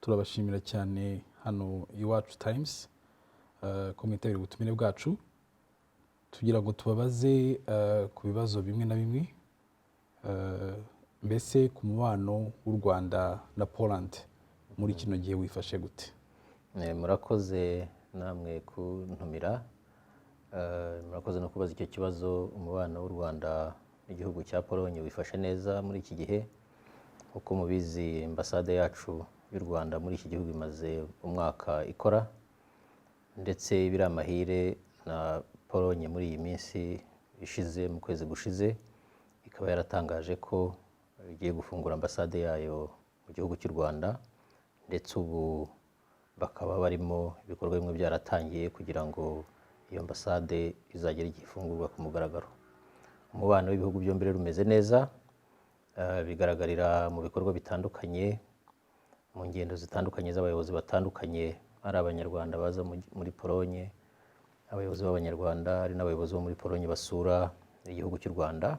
turabashimira cyane hano Iwacu Times ko mwitabira ubutumire bwacu tugira ngo tubabaze ku bibazo bimwe na bimwe mbese ku mubano w'u Rwanda na Poland muri kino gihe wifashe gute? Murakoze namwe kuntumira, murakoze no kubaza icyo kibazo. Umubano w'u Rwanda n'igihugu cya Polonye wifashe neza muri iki gihe. Uko mubizi, ambasade yacu y'u Rwanda muri iki gihugu imaze umwaka ikora, ndetse biri amahire na Polonye muri iyi minsi ishize, mu kwezi gushize, ikaba yaratangaje ko igiye gufungura ambasade yayo mu gihugu cy'u Rwanda, ndetse ubu bakaba barimo ibikorwa bimwe byaratangiye kugira ngo iyo ambasade izagere igihe ifungurwa ku mugaragaro. Umubano w'ibihugu byombi rero umeze neza, bigaragarira mu bikorwa bitandukanye, mu ngendo zitandukanye z'abayobozi batandukanye, ari abanyarwanda baza muri Polonye, abayobozi b'abanyarwanda, ari n'abayobozi bo muri Polonye basura igihugu cy'u Rwanda.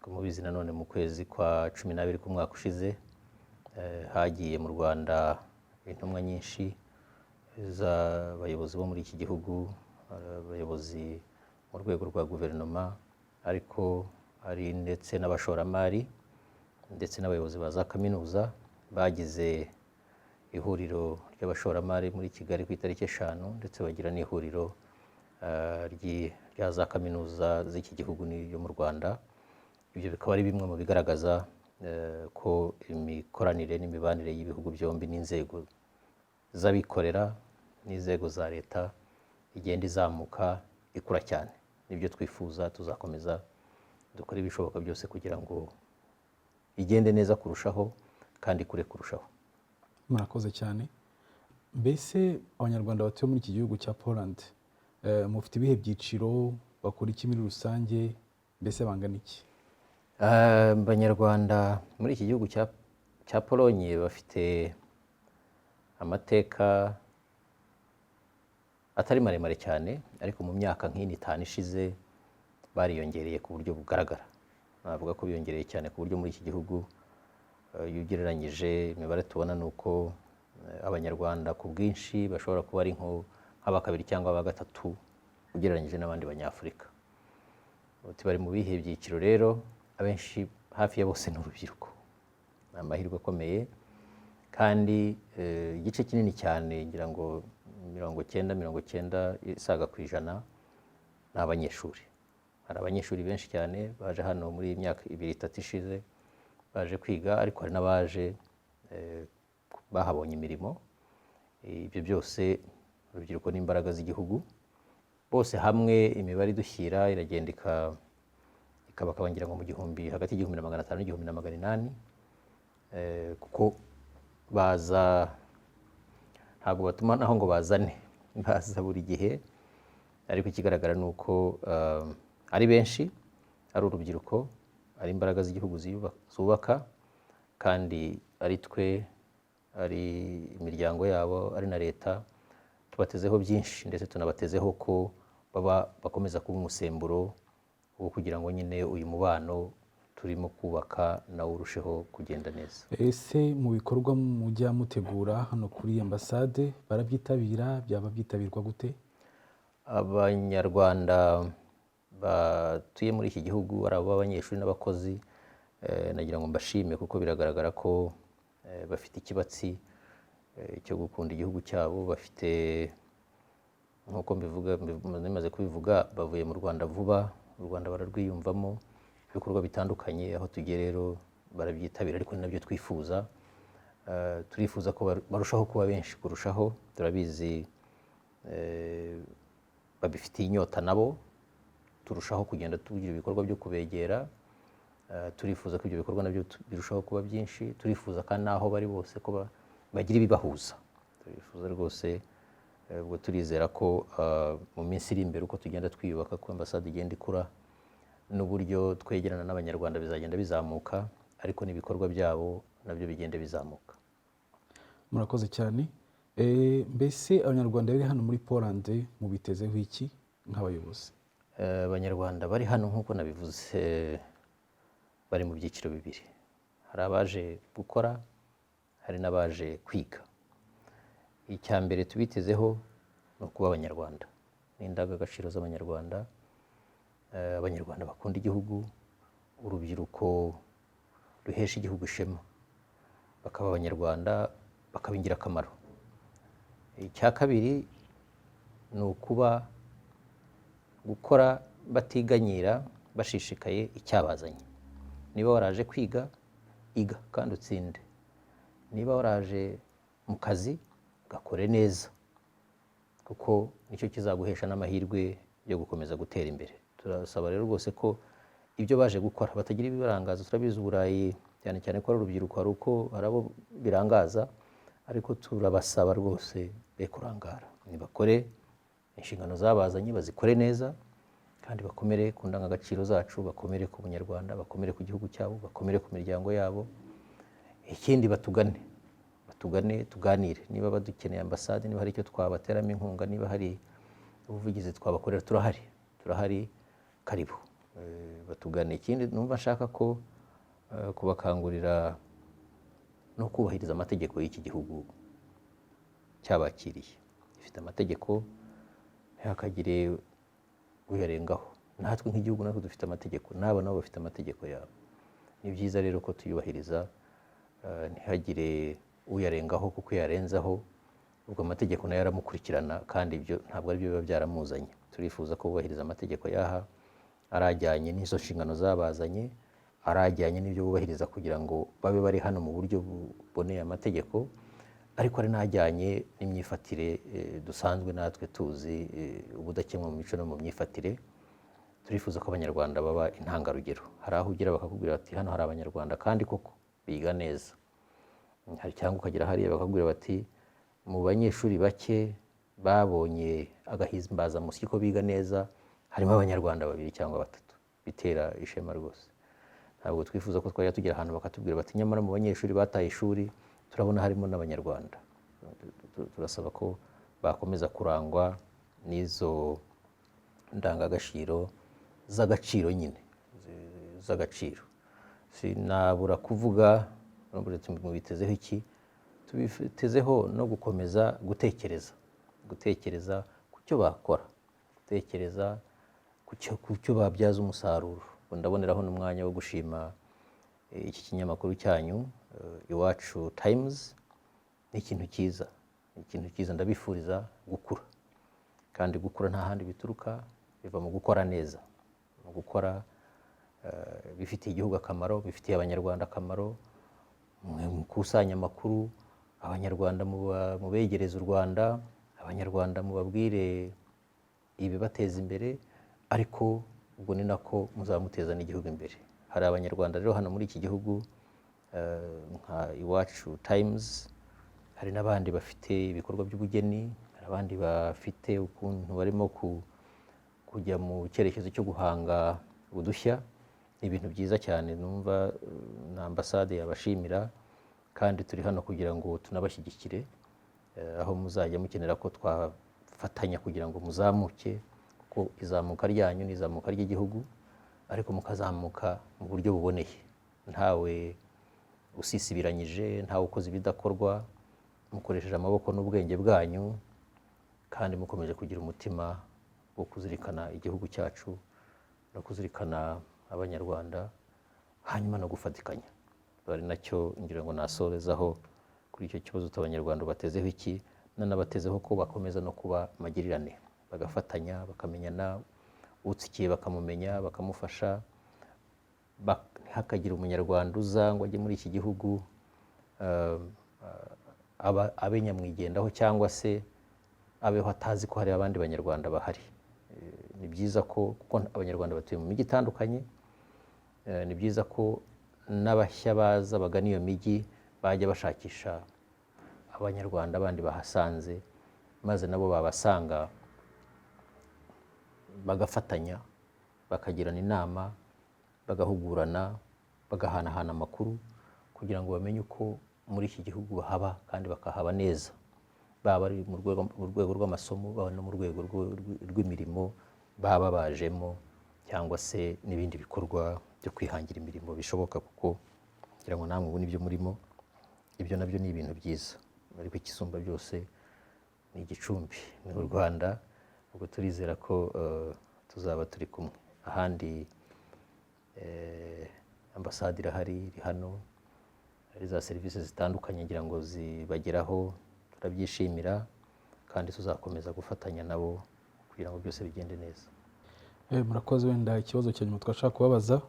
Mubizi nanone mu kwezi kwa 12 k'umwaka ushize hagiye mu Rwanda intumwa nyinshi z'abayobozi bo muri iki gihugu, abayobozi mu rwego rwa guverinoma, ariko ari ndetse n'abashoramari ndetse n'abayobozi ba za kaminuza. Bagize ihuriro ry'abashoramari muri Kigali ku itariki 5, ndetse bagira n'ihuriro rya za kaminuza z'iki gihugu n'iyo mu Rwanda. Ibyo bikaba ari bimwe mu bigaragaza ko imikoranire n'imibanire y'ibihugu byombi n'inzego z'abikorera n'inzego za leta igenda izamuka ikura cyane. Nibyo twifuza, tuzakomeza dukora ibishoboka byose kugira ngo igende neza kurushaho kandi kure kurushaho. Murakoze cyane. Mbese abanyarwanda batuye muri iki gihugu cya Poland mufite ibihe byiciro, bakora iki muri rusange, mbese bangana iki? Abanyarwanda muri iki gihugu cya Polonye bafite amateka atari maremare cyane, ariko mu myaka nk'itanu ishize bariyongereye ku buryo bugaragara. Navuga ko biyongereye cyane ku buryo muri iki gihugu, iyo ugereranyije imibare tubona ni uko abanyarwanda ku bwinshi bashobora kuba ari nk'aba kabiri cyangwa aba gatatu ugereranyije n'abandi banyafurika. Bari mu bihe byiciro rero, abenshi hafi ya bose ni urubyiruko. Ni amahirwe akomeye, kandi igice kinini cyane, ngira ngo 90 isaga ku ijana ni abanyeshuri. Hari abanyeshuri benshi cyane baje hano muri iyi myaka 2-3 ishize baje kwiga, ariko hari n'abaje bahabonye imirimo. Ibyo byose urubyiruko n'imbaraga z'igihugu, bose hamwe imibare idushyira iragenda ikabakangira ngo mu gihumbi, hagati y'1500 n'1800, kuko baza, ntabwo batuma naho ngo bazane, baza buri gihe. Ariko ikigaragara ni uko ari benshi, ari urubyiruko, ari imbaraga z'igihugu zubaka, kandi ari twe, ari imiryango yabo, ari na leta, tubatezeho byinshi, ndetse tunabatezeho ko bakomeza kuba umusemburo wo kugira ngo nyine uyu mubano turimo kubaka nawo urusheho kugenda neza. Ese mu bikorwa mujya mutegura hano kuri ambasade barabyitabira? Byaba byitabirwa gute? Abanyarwanda batuye muri iki gihugu, ari abo b'abanyeshuri n'abakozi, nagira ngo mbashime, kuko biragaragara ko bafite ikibatsi cyo gukunda igihugu cyabo. Bafite, nk'uko bimaze kubivuga, bavuye mu Rwanda vuba, u Rwanda bararwiyumvamo, ibikorwa bitandukanye. Aho tugiye rero barabyitabira, ariko ni nabyo twifuza. Turifuza ko barushaho kuba benshi kurushaho. Turabizi babifitiye inyota nabo, turushaho kugenda tugira ibikorwa byo kubegera. Turifuza ko ibyo bikorwa nabyo birushaho kuba byinshi. Turifuza kandi n'aho bari bose ko bagira ibibahuza. Turifuza rwose, ubwo turizera ko mu minsi iri imbere, uko tugenda twiyubaka, ko ambasade igenda ikura, n'uburyo twegerana n'abanyarwanda bizagenda bizamuka, ariko n'ibikorwa byabo nabyo bigenda bizamuka. Murakoze cyane. Mbese abanyarwanda bari hano muri Poland mubitezeho iki nk'abayobozi? Abanyarwanda bari hano, nk'uko nabivuze, bari mu byiciro bibiri. Hari abaje gukora, hari n'abaje kwiga. icya mbere tubitezeho ni ukuba abanyarwanda n'indangagaciro z'abanyarwanda, abanyarwanda bakunda igihugu, urubyiruko ruhesha igihugu ishema, bakaba abanyarwanda, bakaba ingirakamaro. Icya kabiri ni ukuba gukora batiganyira, bashishikaye icyabazanye. Niba waraje kwiga, iga kandi utsinde. Niba waraje mu kazi, gakore neza, kuko nicyo kizaguhesha n'amahirwe yo gukomeza gutera imbere. Turasaba rero rwose ko ibyo baje gukora batagira ibibarangaza. Turabizi Uburayi cyane cyane ko ari urubyiruko, hari abo birangaza, ariko turabasaba rwose be kurangara, nibakore inshingano zabazanye, bazikore neza, kandi bakomere ku ndangagaciro zacu, bakomere ku bunyarwanda, bakomere ku gihugu cyabo, bakomere ku miryango yabo. Ikindi batugane tuganire, niba badukeneye ambasade, niba hari icyo twabateramo inkunga, niba hari ubuvugizi twabakorera, turahari, karibu batugane. Ikindi numva nshaka ko kubakangurira no kubahiriza amategeko y'iki gihugu cyabakiriye. Gifite amategeko, ntihakagire uyarengaho. Natwe nk'igihugu natwe dufite amategeko, nabo bafite amategeko yabo. Ni byiza rero ko tuyubahiriza, ntihagire uyarengaho, kuko yarenzaho ubwo amategeko nayo aramukurikirana, kandi ibyo ntabwo ari byo biba byaramuzanye. Turifuza ko bubahiriza amategeko yaha, arajyanye n'izo nshingano zabazanye, arajyanye n'ibyo bubahiriza kugira ngo babe bari hano mu buryo buboneye amategeko, ariko ari n'ajyanye n'imyifatire dusanzwe natwe tuzi, ubudakemwa mu mico no mu myifatire. Turifuza ko abanyarwanda baba intangarugero. Hari aho ugira bakakubwira bati hano hari abanyarwanda kandi koko biga neza, hari cyangwa ukagera hariya bakakubwira bati mu banyeshuri bake babonye agahimbazamusyi ko biga neza harimo abanyarwanda 2 cyangwa 3. Bitera ishema rwose. Ntabwo twifuza ko twajya tugera ahantu bakatubwira bati nyamara mu banyeshuri bataye ishuri turabona harimo n'abanyarwanda. Turasaba ko bakomeza kurangwa n'izo ndangagaciro z'agaciro, nyine z'agaciro. Sinabura kuvuga mubitezeho iki, tubitezeho no gukomeza gutekereza ku cyo bakora, gutekereza ku cyo babyaza umusaruro. Ndaboneraho n'umwanya wo gushima iki kinyamakuru cyanyu Iwacu Times. Ni ikintu cyiza, ndabifuriza gukura, kandi gukura nta handi bituruka, biva mu gukora neza, mu gukora bifitiye igihugu akamaro, bifitiye abanyarwanda akamaro. Mukusanya amakuru, abanyarwanda mubegereza u Rwanda, abanyarwanda mubabwire ibibateza imbere, ariko ubwo ni nako muzamuteza n'igihugu imbere. Hari abanyarwanda rero hano muri iki gihugu nka Iwacu Times, hari n'abandi bafite ibikorwa by'ubugeni, hari abandi bafite ukuntu barimo kujya mu cyerekezo cyo guhanga udushya. Ni ibintu byiza cyane, numva na ambasade yabashimira, kandi turi hano kugira ngo tunabashyigikire, aho muzajya mukenera ko twafatanya kugira ngo muzamuke, kuko izamuka ryanyu ni izamuka ry'igihugu, ariko mukazamuka mu buryo buboneye, ntawe usisibiranyije, ntawe ukoze ibidakorwa, mukoresheje amaboko n'ubwenge bwanyu, kandi mukomeje kugira umutima wo kuzirikana igihugu cyacu no kuzirikana abanyarwanda, hanyuma no gufatikanya. Bari nacyo ngira ngo nasorezaho kuri icyo kibazo cy'abanyarwanda batezeho iki, nanabatezeho ko bakomeza no kuba magirirane, bagafatanya, bakamenyana, utsikiye bakamumenya, bakamufasha, hakagira umunyarwanda uza ngo ajye muri iki gihugu abe nyamwigendaho, cyangwa se abeho atazi ko hari abandi banyarwanda bahari. Ni byiza ko, kuko abanyarwanda batuye mu mijyi itandukanye, ni byiza ko n'abashya baza bagana iyo mijyi bajya bashakisha abanyarwanda bandi bahasanze, maze nabo babasanga bagafatanya, bakagirana inama, bagahugurana, bagahanahana amakuru, kugira ngo bamenye uko muri iki gihugu bahaba kandi bakahaba neza, baba ari mu rwego rw'amasomo, baba no mu rwego rw'imirimo baba bajemo, cyangwa se n'ibindi bikorwa byo kwihangira imirimo bishoboka, kuko kugira ngo namwe ubu nibyo murimo, ibyo nabyo ni ibintu byiza. Ariko ikisumba byose ni Gicumbi, ni u Rwanda. Ubwo turizera ko tuzaba turi kumwe. Ahandi ambasade irahari, iri hano, hari za serivisi zitandukanye ngira ngo zibageraho, turabyishimira kandi tuzakomeza gufatanya nabo kugira ngo byose bigende neza. Murakoze. Wenda ikibazo cya nyuma twashaka kubabaza,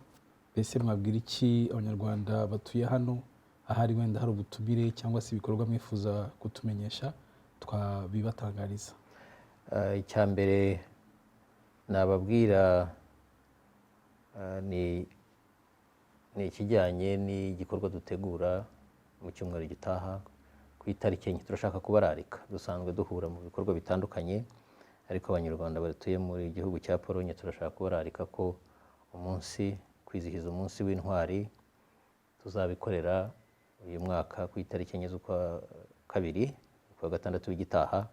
mbese mwabwira iki abanyarwanda batuye hano, ahari wenda hari ubutumire cyangwa se ibikorwa mwifuza kutumenyesha twabibatangariza? Icya mbere nababwira ni ikijyanye n'igikorwa dutegura mu cyumweru gitaha ku itariki enye. Turashaka kubararika, dusanzwe duhura mu bikorwa bitandukanye, ariko abanyarwanda batuye muri gihugu cya Pologne turashaka kubararika ko kwizihiza umunsi w'intwari tuzabikorera uyu mwaka ku itariki enye z'ukwa kabiri, ukwa gatandatu w'igitaha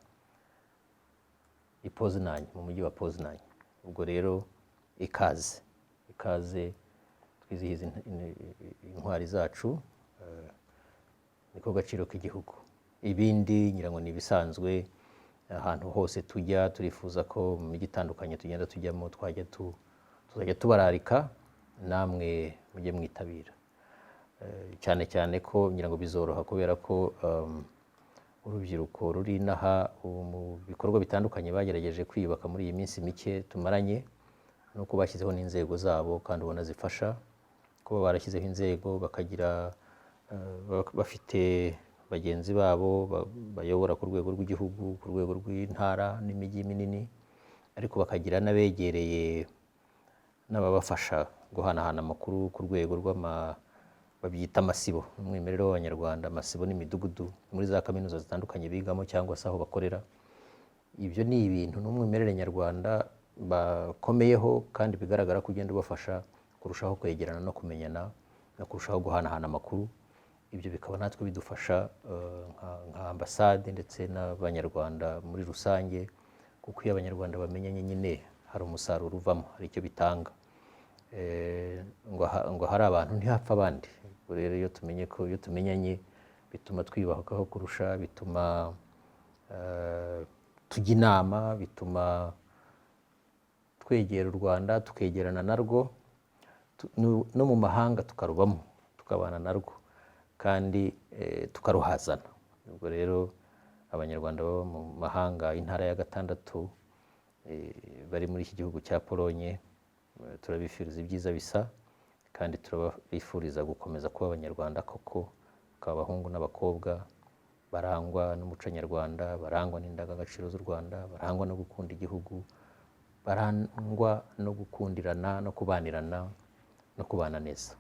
i Poznań, mu mujyi wa Poznań. Ubwo rero ikaze twizihiza intwari zacu, niko gaciro k'igihugu. Ibindi ngira ngo ni ibisanzwe, ahantu hose tujya turifuza ko mu mijyi itandukanye tugenda tujyamo tuzajya tubararika, namwe mujye mwitabira. Cyane cyane ko ngira ngo bizoroha kubera ko urubyiruko ruri inaha mu bikorwa bitandukanye bagerageje kwiyubaka muri iyi minsi mike tumaranye, nuko bashyizeho n'inzego zabo kandi ubona zifasha. Kuba barashyizeho inzego bakagira bafite bagenzi babo bayobora ku rwego rw'igihugu, ku rwego rw'intara n'imijyi minini, ariko bakagira n'abegereye n'ababafasha guhanahana amakuru ku rwego babyita amasibo, umwimerere w'abanyarwanda, amasibo n'imidugudu muri za kaminuza zitandukanye bigamo cyangwa se aho bakorera. Ibyo ni ibintu n'umwimerere nyarwanda bakomeyeho kandi bigaragara ko ugenda ubafasha kurushaho kwegerana no kumenyana no kurushaho guhanahana amakuru. Ibyo bikaba natwe bidufasha nka ambasade ndetse n'abanyarwanda muri rusange, kuko iyo abanyarwanda bamenyanye nyine hari umusaruro uvamo, hari icyo bitanga. Ngo hari abantu ntihapfa abandi. Rero iyo tumenyanye bituma twiyubakaho kurusha, bituma tujya inama, bituma twegera u Rwanda tukegerana narwo, no mu mahanga tukarubamo tukabana narwo kandi tukaruhazana. Ubwo rero abanyarwanda baba mu mahanga, intara ya 6 bari muri iki gihugu cya Pologne, turabifuriza ibyiza bisa kandi turabifuriza gukomeza kuba abanyarwanda koko, bakaba abahungu n'abakobwa barangwa n'umuco nyarwanda, barangwa n'indangagaciro z'u Rwanda, barangwa no gukunda igihugu, barangwa no gukundirana no kubanirana no kubana neza.